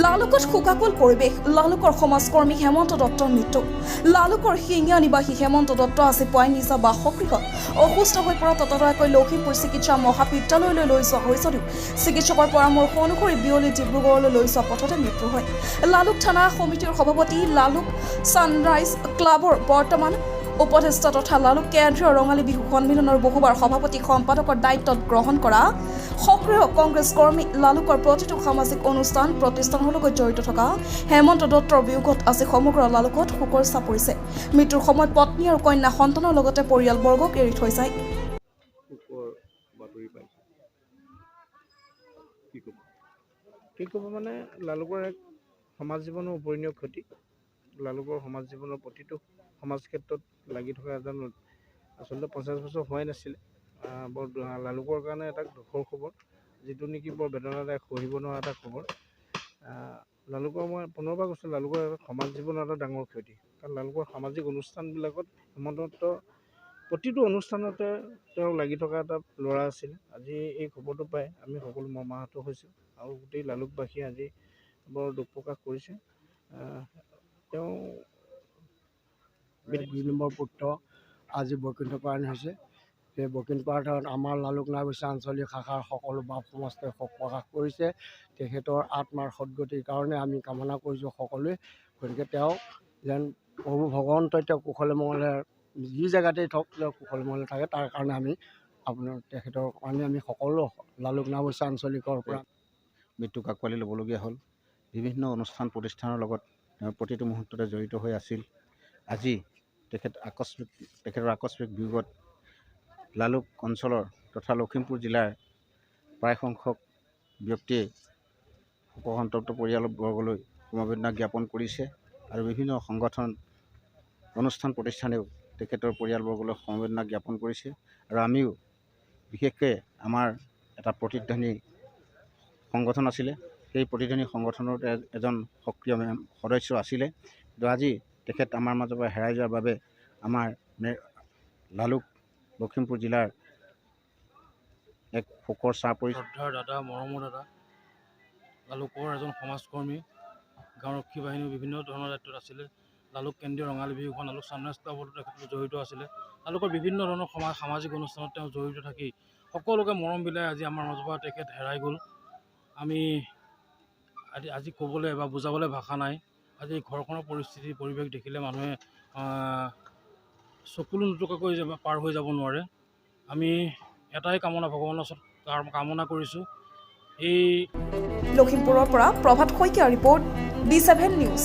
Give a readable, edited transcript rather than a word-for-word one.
লালুকত শোকাকুল পৰিৱেশ লালুকৰ সমাজকৰ্মী হেমন্ত দত্তৰ মৃত্যু লালুকৰ শিঙীয়া নিবাসী হেমন্ত দত্ত আজি পুৱাই নিজা বাসগৃহত অসুস্থ হৈ পৰা ততাতৈয়াকৈ লখিমপুৰ চিকিৎসা মহাবিদ্যালয়লৈ লৈ যোৱা হয় যদিও চিকিৎসকৰ পৰামৰ্শ অনুসৰি বিয়লি ডিব্ৰুগড়লৈ লৈ যোৱা পথতে মৃত্যু হয়। লালুক থানা সমিতিৰ সভাপতি লালুক ছানৰাইজ ক্লাবৰ বৰ্তমান উপদেষ্টা তথা লালুক কেন্দ্ৰীয় ৰঙালী বিহু সন্মিলনৰ বহুবাৰ সভাপতি সম্পাদকৰ দায়িত্বত গ্ৰহণ কৰা সক্ৰিয় কংগ্ৰেছ কৰ্মী লালুকৰ প্ৰতিটো সামাজিক অনুষ্ঠান প্ৰতিষ্ঠানৰ লগত জড়িত থকা হেমন্ত দত্তৰ বিয়োগত আজি সমগ্ৰ লালুকত শোকৰ ছাঁ পৰিছে। মৃত্যুৰ সময়ত পত্নী আৰু কন্যা সন্তানৰ লগতে পৰিয়ালবৰ্গক এৰি থৈ যায়। কি ক'ব মানে লালুকৰ এক সমাজ জীৱনৰ উপৰণীয় ক্ষতি। লালুকৰ সমাজ জীৱনৰ প্ৰতিটো সমাজ ক্ষেত্ৰত লাগি থকা এজন আচলতে 50 বছৰ হোৱাই নাছিলে। বৰ লালুকৰ কাৰণে এটা দুখৰ খবৰ, যিটো নেকি বৰ বেদনাদায়ক সহিব নোৱাৰা এটা খবৰ। লালুকৰ মই পুনৰবাৰ কৈছোঁ, লালুকৰ সমাজ জীৱনৰ এটা ডাঙৰ ক্ষতি। কাৰণ লালুকৰ সামাজিক অনুষ্ঠানবিলাকত হেমন্ত দত্ত প্ৰতিটো অনুষ্ঠানতে তেওঁ লাগি থকা এটা ল'ৰা আছিল। আজি এই খবৰটো পাই আমি সকলো মৰ্মাহত হৈছোঁ আৰু গোটেই লালুকবাসীয়ে আজি বৰ দুখ প্ৰকাশ কৰিছে। তেওঁ 2 নম্বৰ পুত্ৰ আজি বৈকুণ্ঠপায়ন হৈছে। সেই বৈকুণ্ঠপায়নত আমাৰ লালুক নাওবৈচা আঞ্চলিক শাখাৰ সকলো বাপ সমাজে শোক প্ৰকাশ কৰিছে। তেখেতৰ আত্মাৰ সদ্গতিৰ কাৰণে আমি কামনা কৰিছোঁ সকলোৱে। গতিকে তেওঁ যেন প্ৰভু ভগৱন্তই তেওঁ কুশলে মংগলে যি জেগাতেই থওক তেওঁ কুশলে মংগলে থাকে, তাৰ কাৰণে আমি আপোনাৰ তেখেতৰ কাৰণে আমি সকলো লালুক নাওবৈচা আঞ্চলিকৰ পৰা মৃত্যুক আঁকোৱালি ল'বলগীয়া হ'ল। বিভিন্ন অনুষ্ঠান প্ৰতিষ্ঠানৰ লগত তেওঁ প্ৰতিটো মুহূৰ্ততে জড়িত হৈ আছিল। আজি তেখেতৰ আকস্মিক বিয়োগত লালুক অঞ্চলৰ তথা লখিমপুৰ জিলাৰ প্ৰায় সংখ্যক ব্যক্তিয়ে শোকসন্তপ্ত পৰিয়ালবৰ্গলৈ সমবেদনা জ্ঞাপন কৰিছে আৰু বিভিন্ন সংগঠন অনুষ্ঠান প্ৰতিষ্ঠানেও তেখেতৰ পৰিয়ালবৰ্গলৈ সমবেদনা জ্ঞাপন কৰিছে। আৰু আমিও বিশেষকৈ আমাৰ এটা প্ৰতিধ্বনি সংগঠন আছিলে, সেই প্ৰতিধ্বনি সংগঠনৰ এজন সক্ৰিয় সদস্য আছিলে। কিন্তু আজি তেখেত আমাৰ মাজৰ পৰা হেৰাই যোৱাৰ বাবে আমাৰ লালুক লখিমপুৰ জিলাৰ এক শোকৰ ছাঁ পৰিছে। শ্ৰদ্ধাৰ দাদা, মৰমৰ দাদা, লালুকৰ এজন সমাজকৰ্মী, গাঁওৰক্ষী বাহিনীৰ বিভিন্ন ধৰণৰ দায়িত্বত আছিলে। লালুক কেন্দ্ৰীয় ৰঙালী বিহুখন লালুক ছানৰাইজ ক্লাবতো তেখেত জড়িত আছিলে। লালুকৰ বিভিন্ন ধৰণৰ সামাজিক অনুষ্ঠানত তেওঁ জড়িত থাকি সকলোকে মৰম বিলাই আজি আমাৰ মাজৰ পৰা তেখেত হেৰাই গ'ল। আমি আজি ক'বলৈ বা বুজাবলৈ ভাষা নাই। আজি ঘৰখনৰ পৰিৱেশ দেখিলে মানুহে চকুলো নোটুকাকৈ পাৰ হৈ যাব নোৱাৰে। আমি এটাই কামনা ভগৱানৰ ওচৰত কামনা কৰিছোঁ। লখিমপুৰৰ পৰা প্ৰভাত শইকীয়া ৰিপৰ্ট, D7 নিউজ।